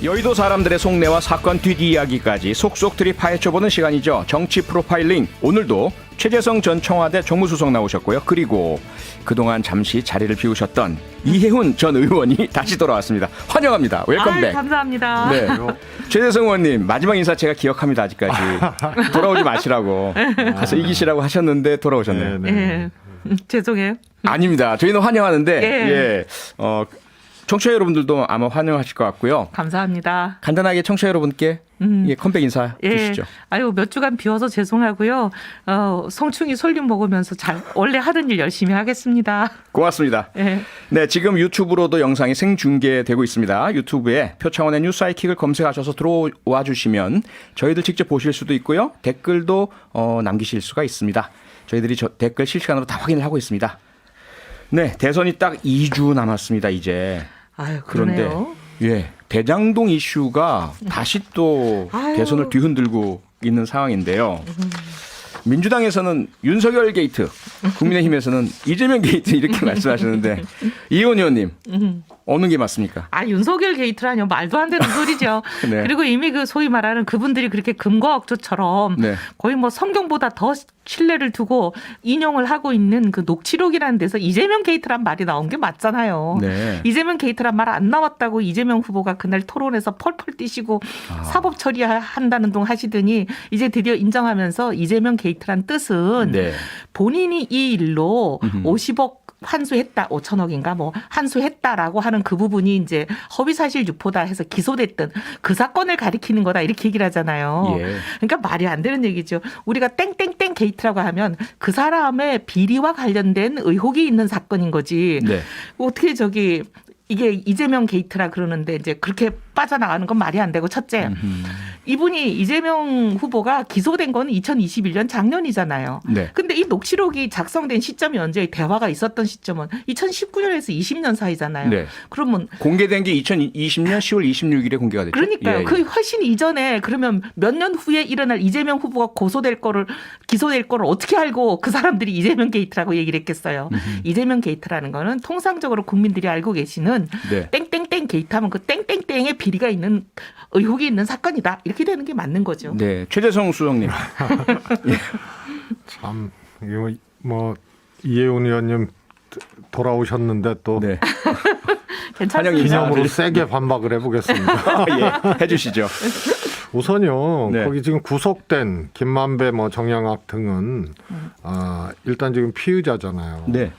여의도 사람들의 속내와 사건 뒷이야기까지 속속들이 파헤쳐보는 시간이죠. 정치 프로파일링. 오늘도 최재성 전 청와대 정무수석 나오셨고요. 그리고 그동안 잠시 자리를 비우셨던 이해훈 전 의원이 다시 돌아왔습니다. 환영합니다. 웰컴백. 감사합니다. 네. 최재성 의원님 마지막 인사 제가 기억합니다. 아직까지. 돌아오지 마시라고. 가서 이기시라고 하셨는데 돌아오셨네요. 네. 죄송해요. 아닙니다. 저희는 환영하는데 예. 청취자 여러분들도 아마 환영하실 것 같고요. 감사합니다. 간단하게 청취자 여러분께 컴백 인사 주시죠. 아유, 몇 주간 비워서 죄송하고요. 성충이 솔잎 먹으면서 원래 하던 일 열심히 하겠습니다. 고맙습니다. 예. 네, 지금 유튜브로도 영상이 생중계되고 있습니다. 유튜브에 표창원의 뉴스 사이킥을 검색하셔서 들어와 주시면 저희들 직접 보실 수도 있고요. 댓글도 남기실 수가 있습니다. 저희들이 댓글 실시간으로 다 확인을 하고 있습니다. 네, 대선이 딱 2주 남았습니다, 이제. 아유, 그런데 그러네요. 대장동 이슈가 다시 또 대선을 뒤흔들고 있는 상황인데요. 민주당에서는 윤석열 게이트, 국민의힘에서는 이재명 게이트 이렇게 말씀하시는데 이원 의원님 어느 게 맞습니까? 윤석열 게이트라뇨. 말도 안 되는 소리죠. 네. 그리고 이미 그 소위 말하는 그분들이 그렇게 금과 억조처럼 네. 거의 뭐 성경보다 더 신뢰를 두고 인용을 하고 있는 그 녹취록이라는 데서 이재명 게이트란 말이 나온 게 맞잖아요. 네. 이재명 게이트란 말 안 나왔다고 이재명 후보가 그날 토론에서 펄펄 뛰시고 사법 처리한다는 동 하시더니 이제 드디어 인정하면서 이재명 게이트란 뜻은 네. 본인이 이 일로 50억 환수했다, 5천억인가 뭐 환수했다라고 하는 그 부분이 이제 허위사실 유포다 해서 기소됐던 그 사건을 가리키는 거다 이렇게 얘기를 하잖아요. 예. 그러니까 말이 안 되는 얘기죠. 우리가 땡땡땡 게이트라고 하면 그 사람의 비리와 관련된 의혹이 있는 사건인 거지. 네. 어떻게 이게 이재명 게이트라 그러는데 이제 그렇게 빠져나가는 건 말이 안 되고 첫째. 이분이 이재명 후보가 기소된 건 2021년 작년이잖아요. 네. 근데 이 녹취록이 작성된 시점이 언제 대화가 있었던 시점은 2019년에서 20년 사이잖아요. 네. 그러면 공개된 게 2020년 10월 26일에 공개가 됐죠. 그러니까요. 예, 그 훨씬 이전에 그러면 몇 년 후에 일어날 이재명 후보가 기소될 거를 어떻게 알고 그 사람들이 이재명 게이트라고 얘기를 했겠어요. 이재명 게이트라는 거는 통상적으로 국민들이 알고 계시는 네. 땡땡땡 게이트하면 그 땡땡땡에 비리가 있는 의혹이 있는 사건이다. 이렇게 되는 게 맞는 거죠. 네. 최재성 수석님. 참 이거 뭐 이해훈 의원님 돌아오셨는데 또 네. 괜찮습니다. 기념으로 세게 반박을 해보겠습니다. 예. 해주시죠. 우선요, 네. 거기 지금 구속된 김만배, 뭐 정양학 등은 일단 지금 피의자잖아요. 네.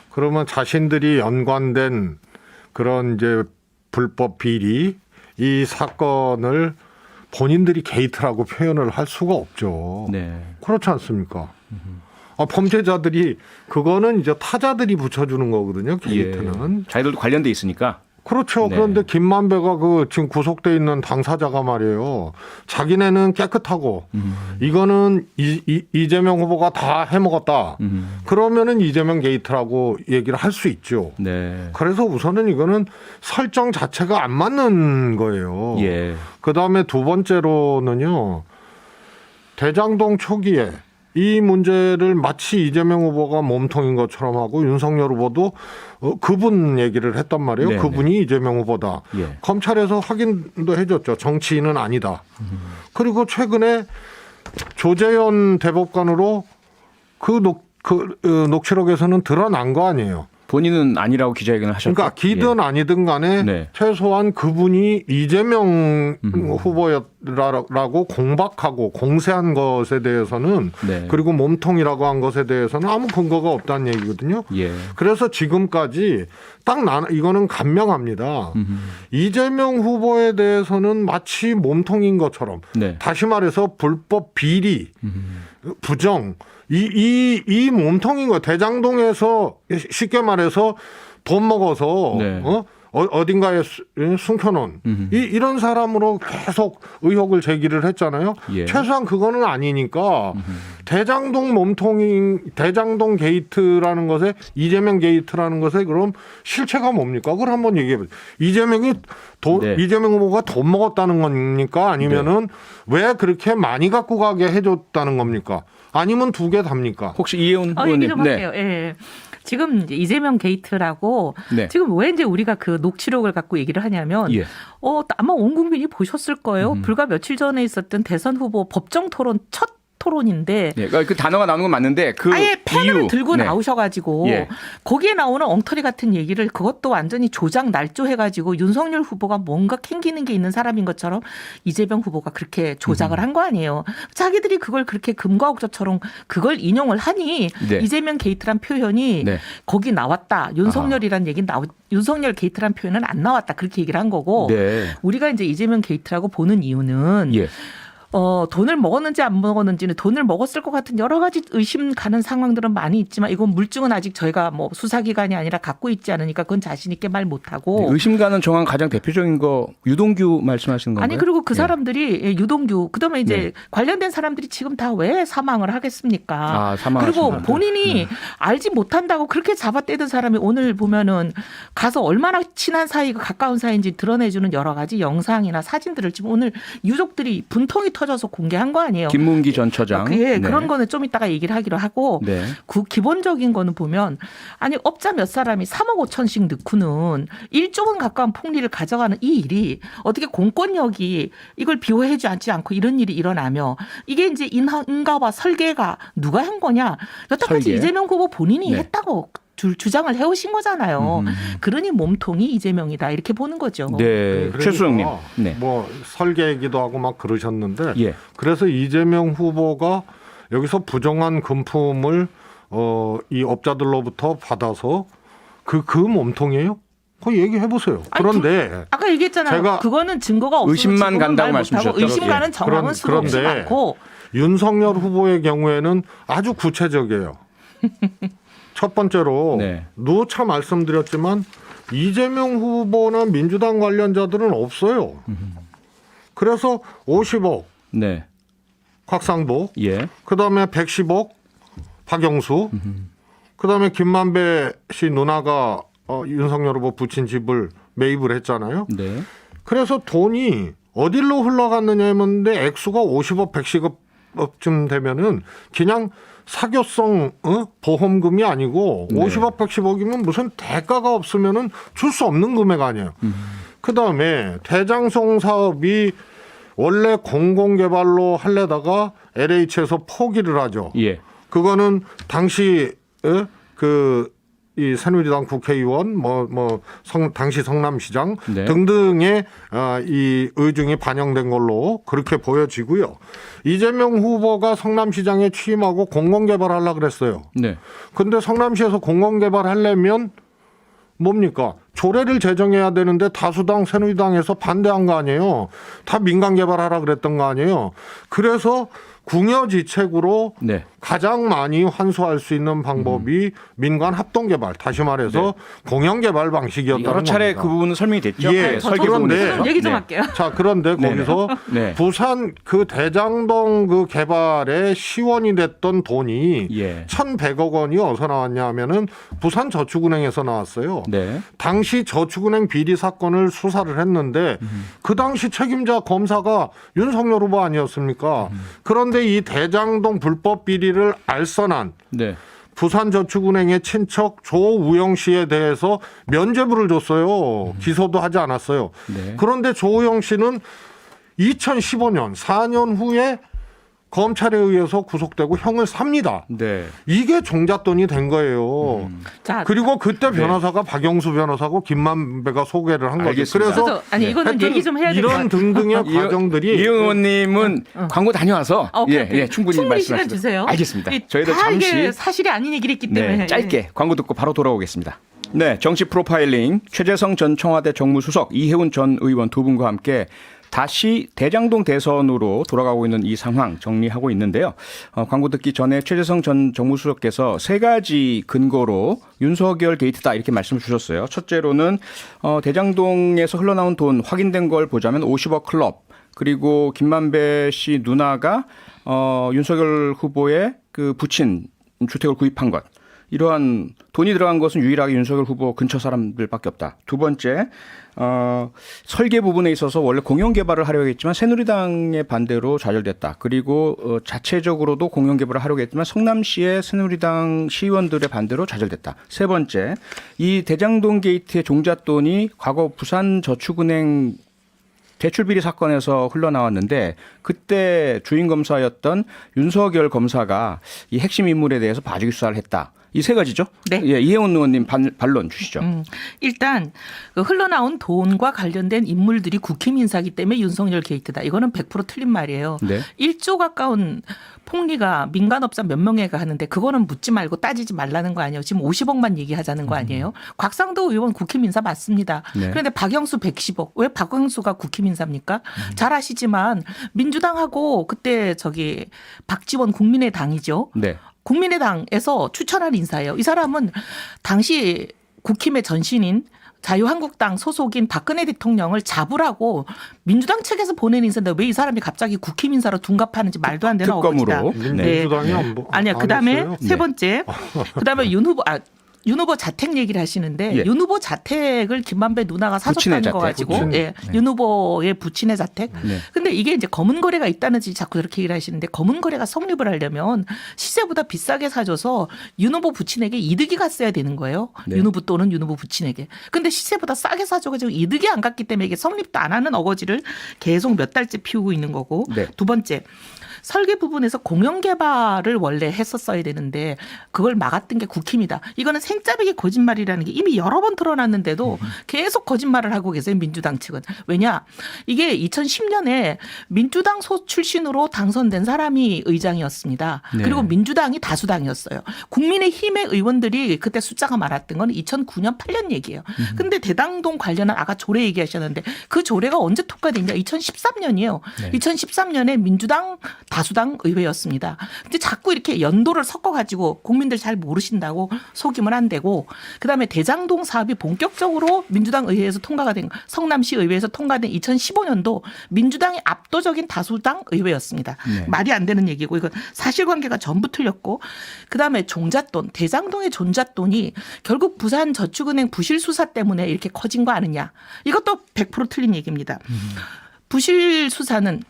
그러면 자신들이 연관된 그런 이제 불법 비리 이 사건을 본인들이 게이트라고 표현을 할 수가 없죠. 네. 그렇지 않습니까? 범죄자들이 그거는 이제 타자들이 붙여주는 거거든요. 게이트는. 예. 자기들도 관련돼 있으니까. 그렇죠. 네. 그런데 김만배가 그 지금 구속돼 있는 당사자가 말이에요. 자기네는 깨끗하고 이거는 이재명 후보가 다 해먹었다. 그러면은 이재명 게이트라고 얘기를 할 수 있죠. 네. 그래서 우선은 이거는 설정 자체가 안 맞는 거예요. 예. 그다음에 두 번째로는요. 대장동 초기에 이 문제를 마치 이재명 후보가 몸통인 것처럼 하고 윤석열 후보도 그분 얘기를 했단 말이에요. 네네. 그분이 이재명 후보다. 예. 검찰에서 확인도 해줬죠. 정치인은 아니다. 그리고 최근에 조재현 대법관으로 그 녹취록에서는 드러난 거 아니에요. 본인은 아니라고 기자회견을 하셨죠. 그러니까 기든 아니든 간에 네. 최소한 그분이 이재명 후보라고 공박하고 공세한 것에 대해서는 네. 그리고 몸통이라고 한 것에 대해서는 아무 근거가 없다는 얘기거든요. 예. 그래서 지금까지 이거는 간명합니다. 이재명 후보에 대해서는 마치 몸통인 것처럼 네. 다시 말해서 불법 비리, 부정 이 몸통인 거 대장동에서 쉽게 말해서 돈 먹어서 네. 어딘가에 숨겨놓은 이런 사람으로 계속 의혹을 제기를 했잖아요. 예. 최소한 그거는 아니니까 대장동 대장동 게이트라는 것에 이재명 게이트라는 것에 그럼 실체가 뭡니까? 그걸 한번 얘기해 보세요. 네. 이재명 후보가 돈 먹었다는 겁니까? 아니면은 왜 그렇게 많이 갖고 가게 해줬다는 겁니까? 아니면 두 개 답니까? 혹시 이혜훈 얘기 의원님. 좀 할게요. 예. 지금 이제 이재명 게이트라고 네. 지금 왜 이제 우리가 그 녹취록을 갖고 얘기를 하냐면 예. 아마 온 국민이 보셨을 거예요. 불과 며칠 전에 있었던 대선 후보 법정 토론 첫 토론인데 네, 그 단어가 나오는 건 맞는데 그 아예 펜을 이유. 들고 네. 나오셔가지고 예. 거기에 나오는 엉터리 같은 얘기를 그것도 완전히 조작 날조해가지고 윤석열 후보가 뭔가 캥기는 게 있는 사람인 것처럼 이재명 후보가 그렇게 조작을 한 거 아니에요. 자기들이 그걸 그렇게 금과 옥조처럼 그걸 인용을 하니 네. 이재명 게이트란 표현이 네. 거기 나왔다. 윤석열이란 얘기는 윤석열 게이트란 표현은 안 나왔다. 그렇게 얘기를 한 거고 네. 우리가 이제 이재명 게이트라고 보는 이유는 예. 돈을 먹었는지 안 먹었는지는 돈을 먹었을 것 같은 여러 가지 의심 가는 상황들은 많이 있지만 이건 물증은 아직 저희가 뭐 수사기관이 아니라 갖고 있지 않으니까 그건 자신 있게 말 못하고. 의심 가는 정황 가장 대표적인 거 유동규 말씀하시는 건가요? 아니 그리고 그 예. 사람들이 유동규 그다음에 이제 네. 관련된 사람들이 지금 다 왜 사망을 하겠습니까? 사망하신 그리고 분들. 본인이 알지 못한다고 그렇게 잡아떼던 사람이 오늘 보면은 가서 얼마나 친한 사이가 가까운 사이인지 드러내주는 여러 가지 영상이나 사진들을 지금 오늘 유족들이 분통이 터져서 공개한 거 아니에요. 김문기 전 처장. 네. 네. 그런 거는 좀 이따가 얘기를 하기로 하고 네. 그 기본적인 거는 보면 아니 업자 몇 사람이 3억 5천씩 넣고는 1조 원 가까운 폭리를 가져가는 이 일이 어떻게 공권력이 이걸 비호해 주지 않고 이런 일이 일어나며 이게 이제 인가와 설계가 누가 한 거냐 여태까지 설계. 이재명 후보 본인이 네. 했다고 주장을 해오신 거잖아요. 그러니 몸통이 이재명이다 이렇게 보는 거죠. 네. 그러니까 최수영님. 네. 뭐 설계이기도 하고 막 그러셨는데 예. 그래서 이재명 후보가 여기서 부정한 금품을 이 업자들로부터 받아서 그 몸통이에요? 그거 얘기해 보세요. 아니, 그런데 아까 얘기했잖아요. 제가 그거는 증거가 없어서 의심만 지금은 간다고 말 말씀 못하고 주셨죠. 의심 예. 가는 정황은 수없이 그런데 많고 윤석열 후보의 경우에는 아주 구체적이에요. 첫 번째로 네. 누차 말씀드렸지만 이재명 후보나 민주당 관련자들은 없어요. 그래서 50억 네. 곽상도, 예. 그다음에 110억 박영수, 그다음에 김만배 씨 누나가 윤석열 후보 부친 집을 매입을 했잖아요. 네. 그래서 돈이 어디로 흘러갔느냐 했는데 액수가 50억, 110억쯤 되면은 그냥 사교성 보험금이 아니고 네. 50억, 110억이면 무슨 대가가 없으면은 줄 수 없는 금액 아니에요. 그다음에 대장송 사업이 원래 공공개발로 하려다가 LH에서 포기를 하죠. 예. 그거는 당시 이 새누리당 국회의원 당시 성남시장 네. 등등의 이 의중이 반영된 걸로 그렇게 보여지고요. 이재명 후보가 성남시장에 취임하고 공공개발하려고 그랬어요. 네. 근데 성남시에서 공공개발하려면 뭡니까? 조례를 제정해야 되는데 다수당 새누리당에서 반대한 거 아니에요. 다 민간 개발하라 그랬던 거 아니에요. 그래서 궁여지책으로 네. 가장 많이 환수할 수 있는 방법이 민간 합동개발, 다시 말해서 공영개발 방식이었다는 여러 차례 겁니다. 그 부분은 설명이 됐죠. 예, 네, 설계 그런데 부분에서. 얘기 좀 네. 할게요. 자, 그런데 네네. 거기서 네. 부산 그 대장동 그 개발에 시원이 됐던 돈이 예. 1,100억 원이 어디서 나왔냐 하면은 부산저축은행에서 나왔어요. 네. 당시 저축은행 비리 사건을 수사를 했는데 그 당시 책임자 검사가 윤석열 후보 아니었습니까? 그런데 이 대장동 불법 비리를 알선한 네. 부산저축은행의 친척 조우영 씨에 대해서 면죄부를 줬어요. 기소도 하지 않았어요. 네. 그런데 조우영 씨는 2015년 4년 후에 검찰에 의해서 구속되고 형을 삽니다. 네. 이게 종잣돈이 된 거예요. 자, 그리고 그때 변호사가 박영수 변호사고 김만배가 소개를 한 거죠. 알겠습니다. 그래서 아니 이거는 하여튼 얘기 좀 해야 될 것 이런 같아요. 등등의 과정들이 이영 의원님은 광고 다녀와서 오케이. 충분히 시간 말씀하시죠. 주세요. 알겠습니다. 이 저희들 다 잠시 이게 사실이 아닌 얘기를 했기 때문에 네, 짧게 광고 듣고 바로 돌아오겠습니다. 네, 정치 프로파일링 최재성 전 청와대 정무수석, 이해운 전 의원 두 분과 함께 다시 대장동 대선으로 돌아가고 있는 이 상황 정리하고 있는데요. 광고 듣기 전에 최재성 전 정무수석께서 세 가지 근거로 윤석열 게이트다 이렇게 말씀을 주셨어요. 첫째로는 대장동에서 흘러나온 돈 확인된 걸 보자면 50억 클럽, 그리고 김만배 씨 누나가 윤석열 후보의 그 부친 주택을 구입한 것. 이러한 돈이 들어간 것은 유일하게 윤석열 후보 근처 사람들밖에 없다. 두 번째, 설계 부분에 있어서 원래 공영 개발을 하려고 했지만 새누리당의 반대로 좌절됐다. 그리고 자체적으로도 공영 개발을 하려고 했지만 성남시의 새누리당 시의원들의 반대로 좌절됐다. 세 번째, 이 대장동 게이트의 종잣돈이 과거 부산저축은행 대출비리 사건에서 흘러나왔는데 그때 주인 검사였던 윤석열 검사가 이 핵심 인물에 대해서 봐주기 수사를 했다. 이 세 가지죠? 네. 예, 이혜원 의원님 반론 주시죠. 일단 그 흘러나온 돈과 관련된 인물들이 국힘 인사기 때문에 윤석열 게이트다. 이거는 100% 틀린 말이에요. 네. 1조 가까운 폭리가 민간업자 몇 명에가 하는데 그거는 묻지 말고 따지지 말라는 거 아니에요. 지금 50억만 얘기하자는 거 아니에요. 곽상도 의원 국힘 인사 맞습니다. 네. 그런데 박영수 110억. 왜 박영수가 국힘 인사입니까? 잘 아시지만 민주당하고 그때 박지원 국민의당이죠. 네. 국민의당에서 추천한 인사예요. 이 사람은 당시 국힘의 전신인 자유한국당 소속인 박근혜 대통령을 잡으라고 민주당 측에서 보낸 인사인데 왜 이 사람이 갑자기 국힘 인사로 둔갑하는지 말도 안 되는 특검으로. 어거지다. 네. 민주당이 아니야. 안 그다음에 했어요? 세 번째. 그다음에 윤 후보 자택 얘기를 하시는데 예. 윤 후보 자택을 김만배 누나가 부친의 사줬다는 거 자택. 가지고 부친. 예. 윤 후보의 부친의 자택. 네. 근데 이게 이제 검은 거래가 있다는지 자꾸 그렇게 얘기를 하시는데 검은 거래가 성립을 하려면 시세보다 비싸게 사줘서 윤 후보 부친에게 이득이 갔어야 되는 거예요. 네. 윤 후보 또는 윤 후보 부친에게. 근데 시세보다 싸게 사줘가지고 이득이 안 갔기 때문에 이게 성립도 안 하는 어거지를 계속 몇 달째 피우고 있는 거고. 네. 두 번째. 설계 부분에서 공영 개발을 원래 했었어야 되는데 그걸 막았던 게 국힘이다. 이거는 생짜배기 거짓말이라는 게 이미 여러 번 드러났는데도 계속 거짓말을 하고 계세요. 민주당 측은. 왜냐? 이게 2010년에 민주당 소 출신으로 당선된 사람이 의장이었습니다. 네. 그리고 민주당이 다수당이었어요. 국민의힘의 의원들이 그때 숫자가 많았던 건 2009년 8년 얘기예요. 근데 대장동 관련한 아까 조례 얘기하셨는데 그 조례가 언제 통과됐냐? 2013년이에요. 네. 2013년에 민주당 다수당 의회였습니다. 근데 자꾸 이렇게 연도를 섞어가지고 국민들 잘 모르신다고 속이면 안 되고 그다음에 대장동 사업이 본격적으로 민주당 의회에서 통과가 된 성남시 의회에서 통과된 2015년도 민주당이 압도적인 다수당 의회였습니다. 네. 말이 안 되는 얘기고 이건 사실관계가 전부 틀렸고 그다음에 종잣돈 대장동의 종잣돈이 결국 부산저축은행 부실 수사 때문에 이렇게 커진 거 아느냐. 이것도 100% 틀린 얘기입니다. 부실 수사는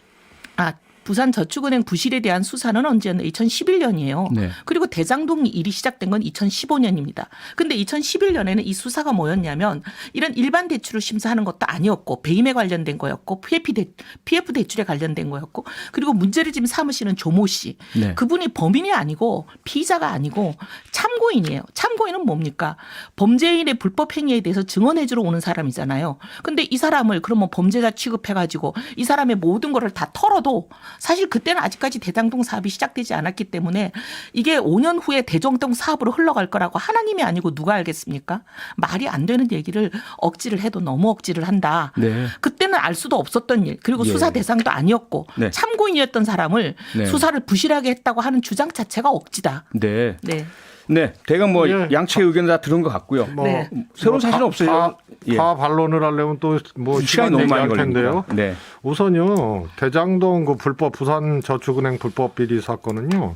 부산저축은행 부실에 대한 수사는 언제였나? 2011년이에요. 네. 그리고 대장동 일이 시작된 건 2015년입니다. 근데 2011년에는 이 수사가 뭐였냐면 이런 일반 대출을 심사하는 것도 아니었고 배임에 관련된 거였고 PF 대출에 관련된 거였고 그리고 문제를 지금 삼으시는 조모 씨. 네. 그분이 범인이 아니고 피의자가 아니고 참고인이에요. 참고인은 뭡니까? 범죄인의 불법 행위에 대해서 증언해 주러 오는 사람이잖아요. 근데 이 사람을 그러면 범죄자 취급해 가지고 이 사람의 모든 거를 다 털어도 사실 그때는 아직까지 대장동 사업이 시작되지 않았기 때문에 이게 5년 후에 대장동 사업으로 흘러갈 거라고 하나님이 아니고 누가 알겠습니까? 말이 안 되는 얘기를 억지를 해도 너무 억지를 한다. 네. 그때는 알 수도 없었던 일 그리고 예. 수사 대상도 아니었고 네. 참고인이었던 사람을 네. 수사를 부실하게 했다고 하는 주장 자체가 억지다. 네. 네. 네. 대강 뭐 예. 양측의 의견 다 들은 것 같고요. 네. 새로운 사실은 없어요. 예. 다 반론을 하려면 또 뭐 시간이 시간 너무 많이 얘기할 텐데요. 걸립니다. 네. 우선요 대장동 그 불법 부산저축은행 불법 비리 사건은요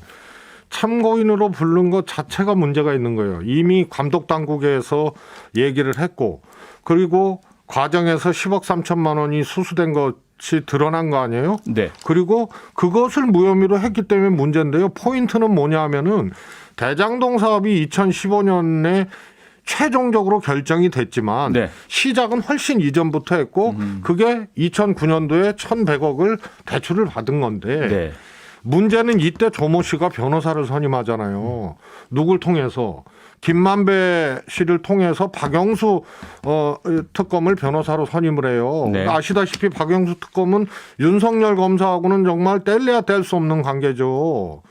참고인으로 부른 것 자체가 문제가 있는 거예요. 이미 감독 당국에서 얘기를 했고 그리고 과정에서 10억 3천만 원이 수수된 것이 드러난 거 아니에요? 네. 그리고 그것을 무혐의로 했기 때문에 문제인데요. 포인트는 뭐냐면은 대장동 사업이 2015년에 최종적으로 결정이 됐지만 네. 시작은 훨씬 이전부터 했고 그게 2009년도에 1,100억을 대출을 받은 건데 네. 문제는 이때 조모 씨가 변호사를 선임하잖아요. 누굴 통해서? 김만배 씨를 통해서 박영수 특검을 변호사로 선임을 해요. 네. 아시다시피 박영수 특검은 윤석열 검사하고는 정말 뗄래야 뗄 수 없는 관계죠.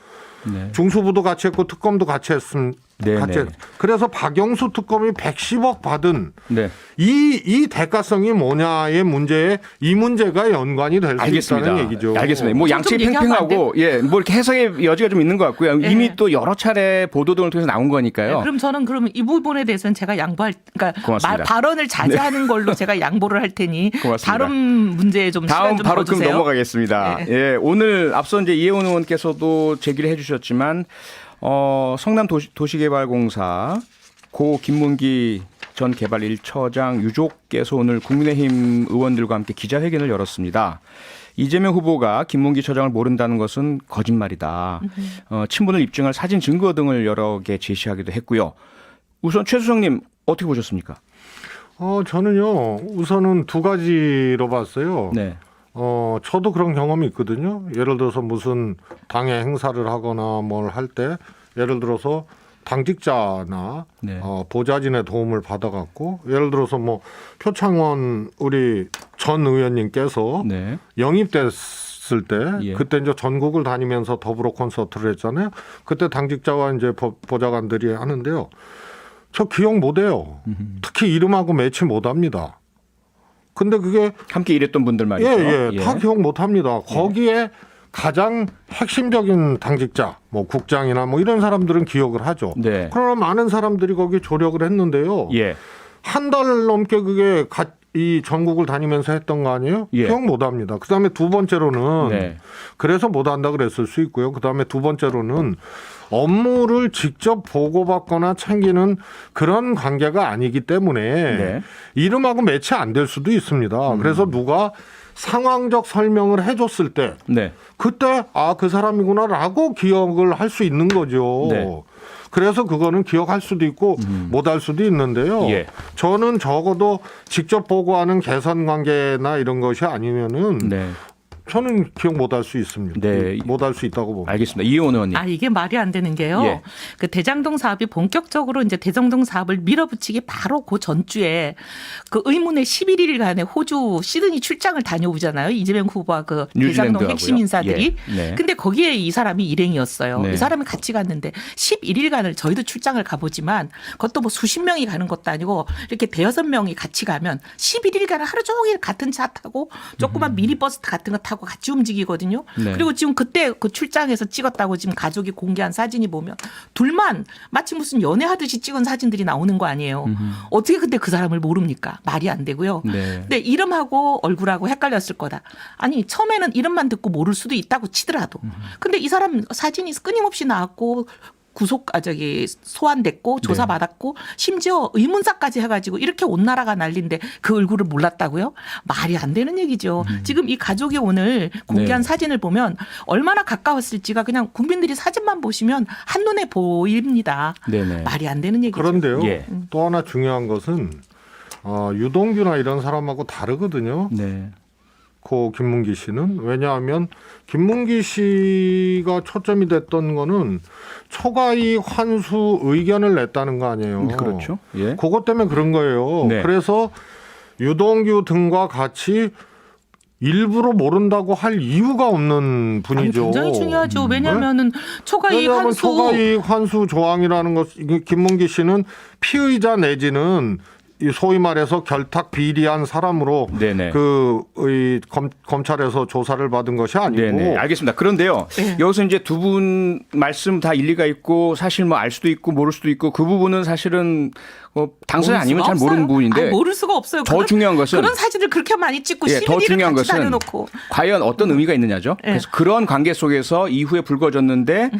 네. 중수부도 같이 했고 특검도 같이 했습니다. 네, 네. 그래서 박영수 특검이 110억 받은 네. 이 대가성이 뭐냐의 문제에 이 문제가 연관이 될 수 알겠습니다. 있다는 얘기죠. 알겠습니다. 뭐 좀 양측이 얘기하면 안 팽팽하고 예, 뭐 이렇게 해석의 여지가 좀 있는 것 같고요. 네. 이미 또 여러 차례 보도 등을 통해서 나온 거니까요. 네, 그럼 저는 이 부분에 대해서는 제가 그러니까 고맙습니다. 발언을 자제하는 걸로 제가 양보를 할 테니 고맙습니다. 다른 문제에 좀 다음 시간 좀 바로 더 그럼 주세요. 넘어가겠습니다. 네. 예, 오늘 앞서 이제 이혜원 의원께서도 제기를 해주셨지만 성남 도시개발공사 고 김문기 전 개발 1처장 유족께서 오늘 국민의힘 의원들과 함께 기자회견을 열었습니다. 이재명 후보가 김문기 처장을 모른다는 것은 거짓말이다. 친분을 입증할 사진 증거 등을 여러 개 제시하기도 했고요. 우선 최수정님 어떻게 보셨습니까? 저는요 우선은 두 가지로 봤어요. 네. 저도 그런 경험이 있거든요. 예를 들어서 무슨 당의 행사를 하거나 뭘 할 때 예를 들어서 당직자나 네. 보좌진의 도움을 받아갖고 예를 들어서 뭐 표창원 우리 전 의원님께서 네. 영입됐을 때 예. 그때 이제 전국을 다니면서 더불어 콘서트를 했잖아요. 그때 당직자와 이제 보좌관들이 하는데요. 저 기억 못해요. 특히 이름하고 매치 못합니다. 근데 그게 함께 일했던 분들 말이죠. 다 기억 못합니다. 거기에 가장 핵심적인 당직자, 뭐 국장이나 뭐 이런 사람들은 기억을 하죠. 네. 그러나 많은 사람들이 거기 조력을 했는데요. 예. 한 달 넘게 그게 이 전국을 다니면서 했던 거 아니에요? 예. 기억 못합니다. 그다음에 두 번째로는 네. 그래서 못한다 그랬을 수 있고요. 그다음에 두 번째로는 업무를 직접 보고받거나 챙기는 그런 관계가 아니기 때문에 네. 이름하고 매치 안 될 수도 있습니다. 그래서 누가 상황적 설명을 해줬을 때 네. 그때 그 사람이구나라고 기억을 할 수 있는 거죠. 네. 그래서 그거는 기억할 수도 있고 못할 수도 있는데요. 예. 저는 적어도 직접 보고하는 개선 관계나 이런 것이 아니면은 네. 저는 기억 못할 수 있습니다. 네. 못할 수 있다고 봅니다. 알겠습니다. 이혜원 의원님. 이게 말이 안 되는 게요. 예. 그 대장동 사업이 본격적으로 이제 대장동 사업을 밀어붙이기 바로 그 전주에 그 의문의 11일간의 호주 시드니 출장을 다녀오잖아요. 이재명 후보와 그 대장동 뉴질랜드하고요. 핵심 인사들이. 예. 네. 근데 거기에 이 사람이 일행이었어요. 네. 이 사람이 같이 갔는데 11일간을 저희도 출장을 가보지만 그것도 뭐 수십 명이 가는 것도 아니고 이렇게 대여섯 명이 같이 가면 11일간을 하루 종일 같은 차 타고 조그만 미니버스 같은 거 타고 같이 움직이거든요. 네. 그리고 지금 그때 그 출장에서 찍었다고 지금 가족이 공개한 사진이 보면 둘만 마치 무슨 연애하듯이 찍은 사진들이 나오는 거 아니에요. 어떻게 근데 그 사람을 모릅니까? 말이 안 되고요. 네. 근데 이름하고 얼굴하고 헷갈렸을 거다. 아니 처음에는 이름만 듣고 모를 수도 있다고 치더라도. 근데 이 사람 사진이 끊임없이 나왔고 소환됐고 조사받았고 심지어 의문사까지 해가지고 이렇게 온 나라가 난리인데 그 얼굴을 몰랐다고요? 말이 안 되는 얘기죠. 지금 이 가족이 오늘 공개한 네. 사진을 보면 얼마나 가까웠을지가 그냥 국민들이 사진만 보시면 한눈에 보입니다. 네네. 말이 안 되는 얘기죠. 그런데요. 예. 또 하나 중요한 것은 유동규나 이런 사람하고 다르거든요. 네. 고 김문기 씨는 왜냐하면 김문기 씨가 초점이 됐던 거는 초과이익 환수 의견을 냈다는 거 아니에요. 그렇죠. 예. 그것 때문에 그런 거예요. 네. 그래서 유동규 등과 같이 일부러 모른다고 할 이유가 없는 분이죠. 굉장히 중요하죠. 왜냐하면은 초과이익 왜냐하면 환수 초과이익 환수 조항이라는 것, 김문기 씨는 피의자 내지는 이 소위 말해서 결탁 비리한 사람으로 네네. 검찰에서 조사를 받은 것이 아니고. 네네. 알겠습니다. 그런데요. 네. 여기서 이제 두 분 말씀 다 일리가 있고 사실 뭐 알 수도 있고 모를 수도 있고 그 부분은 사실은 당사자 아니면 잘 모르는 부분인데 모를 수가 없어요. 더 중요한 것은 그런 사진을 그렇게 많이 찍고 예, 더 11일을 중요한 같이 것은 다녀놓고. 과연 어떤 의미가 있느냐죠. 예. 그래서 그런 관계 속에서 이후에 불거졌는데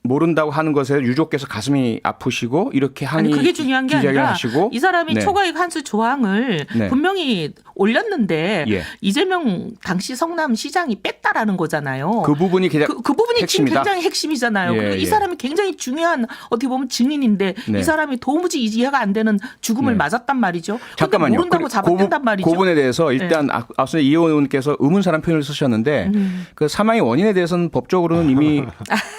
모른다고 하는 것에 유족께서 가슴이 아프시고 이렇게 아니 그게 중요한 게 기자회견 아니라 하시고 이 사람이 네. 초과이익 환수 조항을 네. 분명히 올렸는데 예. 이재명 당시 성남시장이 뺐다라는 거잖아요. 그 부분이 그 부분이 지금 핵심이다. 굉장히 핵심이잖아요. 예, 그리고 이 예. 사람이 굉장히 중요한 어떻게 보면 증인인데 네. 이 사람이 도무지 이해가 안 되는 죽음을 네. 맞았단 말이죠. 근데 잠깐만요. 모른다고 잡아낸단 말이죠. 그 부분에 대해서 일단 앞서 이혜원 의원께서 의문사란 표현을 쓰셨는데 그 사망의 원인에 대해서는 법적으로는 이미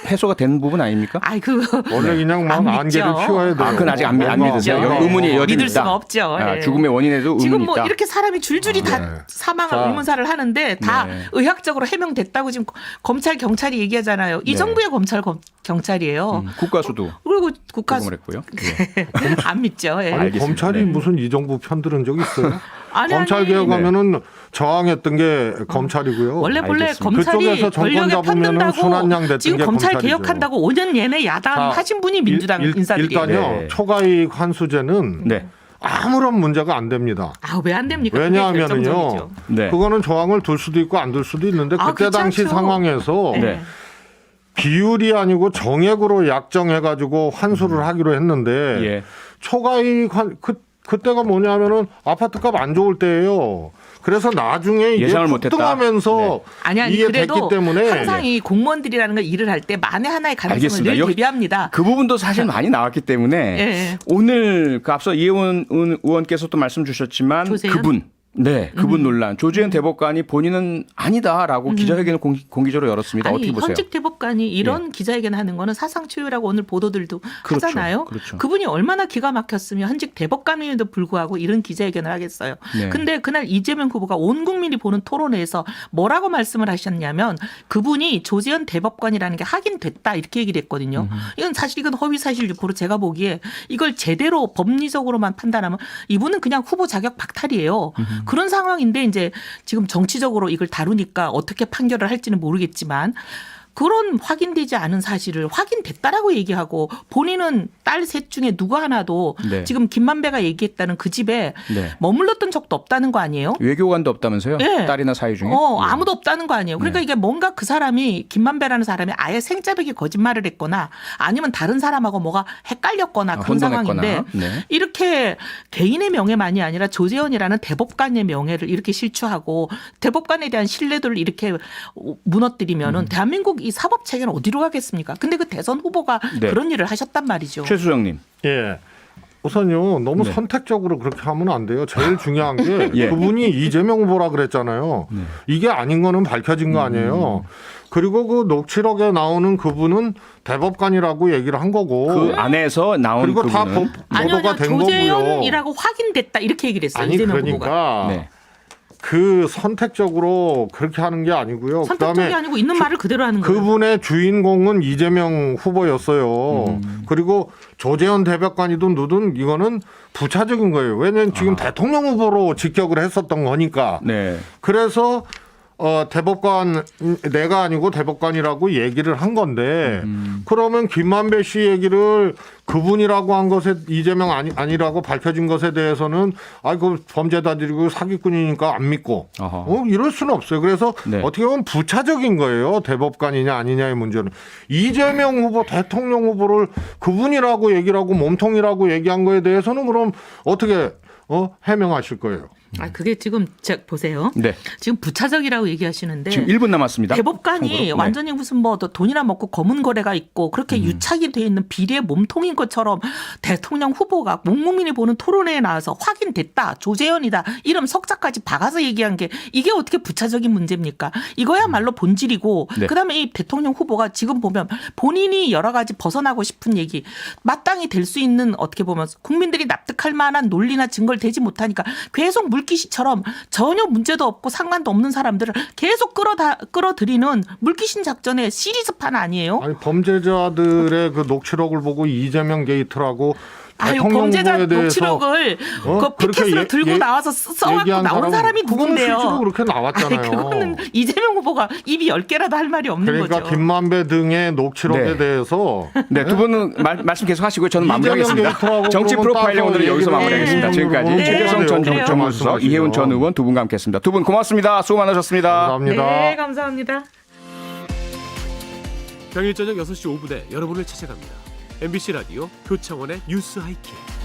해소가 된 부분 아닙니까? 아이 그 원래 그냥 막 안 안개를 믿죠. 피워야 돼요. 그건 아직 안 믿으세요? 네. 의문이 여전히 믿을 있다. 수가 없죠. 예. 죽음의 원인에도 의문이 지금 뭐 있다. 이렇게 사람이 줄줄이 다 네. 사망을 자. 의문사를 하는데 다 네. 의학적으로 해명됐다고 지금 검찰 경찰이 얘기하잖아요. 이 네. 정부의 경찰이에요. 국가수도 그리고 국가 녹음을 했고요. 안 믿죠. 예. 아니, 알겠습니다. 검찰이 네. 무슨 이 정부 편들은 적 있어요? 아니, 검찰 아니. 개혁하면은 저항했던 게 검찰이고요. 원래 알겠습니다. 검찰이 그쪽에서 정권 권력에 잡으면은 편든다고 순환양 됐던 지금 게 검찰 검찰이죠. 개혁한다고 5년 내내 야당 자, 하신 분이 민주당 인사들이에요. 일단요. 네. 초과이익 환수제는 네. 아무런 문제가 안 됩니다. 왜 안 됩니까? 그게 왜냐하면요. 결정적이죠. 네. 그거는 조항을 둘 수도 있고 안 둘 수도 있는데 그때 그렇지 당시 않죠. 상황에서 네. 비율이 아니고 정액으로 약정해가지고 환수를 하기로 했는데 예. 초과이익 그때가 뭐냐면은 아파트값 안 좋을 때예요. 그래서 나중에 이게 예상을 못했다. 폭등하면서 아니 이게 그래도 됐기 때문에 항상 이 공무원들이라는 걸 일을 할 때 만에 하나의 가능성을 알겠습니다. 늘 대비합니다. 그 부분도 사실 많이 나왔기 때문에 예. 오늘 그 앞서 이혜원 의원께서 또 말씀 주셨지만 조재현? 그분 논란. 조재현 대법관이 본인은 아니다라고 기자회견을 공개적으로 열었습니다. 어떻게 아니 보세요? 현직 대법관이 이런 기자회견 하는 거는 사상 초유라고 오늘 보도들도 그렇죠. 하잖아요. 그렇죠. 그분이 얼마나 기가 막혔으면 현직 대법관임에도 불구하고 이런 기자회견을 하겠어요. 네. 근데 그날 이재명 후보가 온 국민이 보는 토론회에서 뭐라고 말씀을 하셨냐면 그분이 조재현 대법관이라는 게 확인됐다 이렇게 얘기를 했거든요. 이건 사실 이건 허위 사실 유포로 제가 보기에 이걸 제대로 법리적으로만 판단하면 이분은 그냥 후보 자격 박탈이에요. 그런 상황인데 이제 지금 정치적으로 이걸 다루니까 어떻게 판결을 할지는 모르겠지만 그런 확인되지 않은 사실을 확인됐다라고 얘기하고 본인은 딸 셋 중에 누구 하나도 네. 지금 김만배가 얘기했다는 그 집에 네. 머물렀던 적도 없다는 거 아니에요? 외교관도 없다면서요? 예. 딸이나 사이 중에? 아무도 없다는 거 아니에요. 그러니까 네. 이게 뭔가 그 사람이 김만배라는 사람이 아예 생짜배기 거짓말을 했거나 아니면 다른 사람하고 뭐가 헷갈렸거나 그런 혼돈했거나. 상황인데 네. 이렇게 개인의 명예만이 아니라 조재현이라는 대법관의 명예를 이렇게 실추하고 대법관에 대한 신뢰도를 이렇게 무너뜨리면은 대한민국 이 사법 체계는 어디로 가겠습니까? 근데 그 대선 후보가 네. 그런 일을 하셨단 말이죠. 최수정님. 예. 우선요 너무 네. 선택적으로 그렇게 하면 안 돼요. 제일 중요한 게 예. 그분이 이재명 후보라 그랬잖아요. 이게 아닌 거는 밝혀진 거 아니에요. 그리고 그 녹취록에 나오는 그분은 대법관이라고 얘기를 한 거고 그 안에서 나온 그리고 다 그분은 보도가 된 거고요. 조재현이라고 확인됐다 이렇게 얘기를 했어요. 아니 이재명 후보가. 그러니까 네. 그 선택적으로 그렇게 하는 게 아니고요. 선택적이 그다음에 아니고 있는 말을 그대로 하는 거예요. 그분의 주인공은 이재명 후보였어요. 그리고 조재현 대법관이든 누든 이거는 부차적인 거예요. 왜냐하면 지금 대통령 후보로 직격을 했었던 거니까. 네. 그래서 대법관 내가 아니고 대법관이라고 얘기를 한 건데 그러면 김만배 씨 얘기를 그분이라고 한 것에 이재명 아니라고 밝혀진 것에 대해서는 그 범죄자들이고 사기꾼이니까 안 믿고 이럴 수는 없어요. 그래서 네. 어떻게 보면 부차적인 거예요. 대법관이냐 아니냐의 문제는. 이재명 후보 대통령 후보를 그분이라고 얘기를 하고 몸통이라고 얘기한 거에 대해서는 그럼 어떻게 해명하실 거예요? 그게 지금 보세요. 네. 지금 부차적이라고 얘기하시는데 지금 1분 남았습니다. 대법관이 참고로. 네. 완전히 무슨 뭐 돈이나 먹고 검은 거래가 있고 그렇게 유착이 돼 있는 비리의 몸통인 것처럼 대통령 후보가 온 국민이 보는 토론회에 나와서 확인됐다. 조재현이다. 이름 석자까지 박아서 얘기한 게 이게 어떻게 부차적인 문제입니까? 이거야말로 본질이고 네. 그다음에 이 대통령 후보가 지금 보면 본인이 여러 가지 벗어나고 싶은 얘기 마땅히 될 수 있는 어떻게 보면 국민들이 납득할 만한 논리나 증거를 대지 못하니까 계속 물귀신처럼 전혀 문제도 없고 상관도 없는 사람들을 계속 끌어들이는 물귀신 작전의 시리즈판 아니에요? 아니 범죄자들의 그 녹취록을 보고 이재명 게이트라고 대통령 범죄자 후보에 대해서 녹취록을 그 피켓으로 들고 나와서 써갖고 얘기한 나오는 사람이 그거는 누군데요? 실제로 그렇게 나왔잖아요. 아니, 그거는 이재명 후보가 입이 10개라도 할 말이 없는 그러니까 거죠. 김만배 등의 녹취록에 네. 대해서 네, 두 분은 말씀 계속 하시고요. 저는 이재명 마무리하겠습니다. 게이트라고 정치 그러면 프로파일링 오늘은 따서 여기서 얘기를 마무리하겠습니다. 해요. 지금까지 네, 최재성 전 그래요. 정무수석 말씀하시죠. 이혜훈 전 의원 두 분과 함께했습니다. 두 분 고맙습니다. 수고 많으셨습니다. 감사합니다. 네, 감사합니다. 평일 저녁 6시 5분에 여러분을 찾아갑니다. MBC 라디오 표창원의 뉴스 하이킥.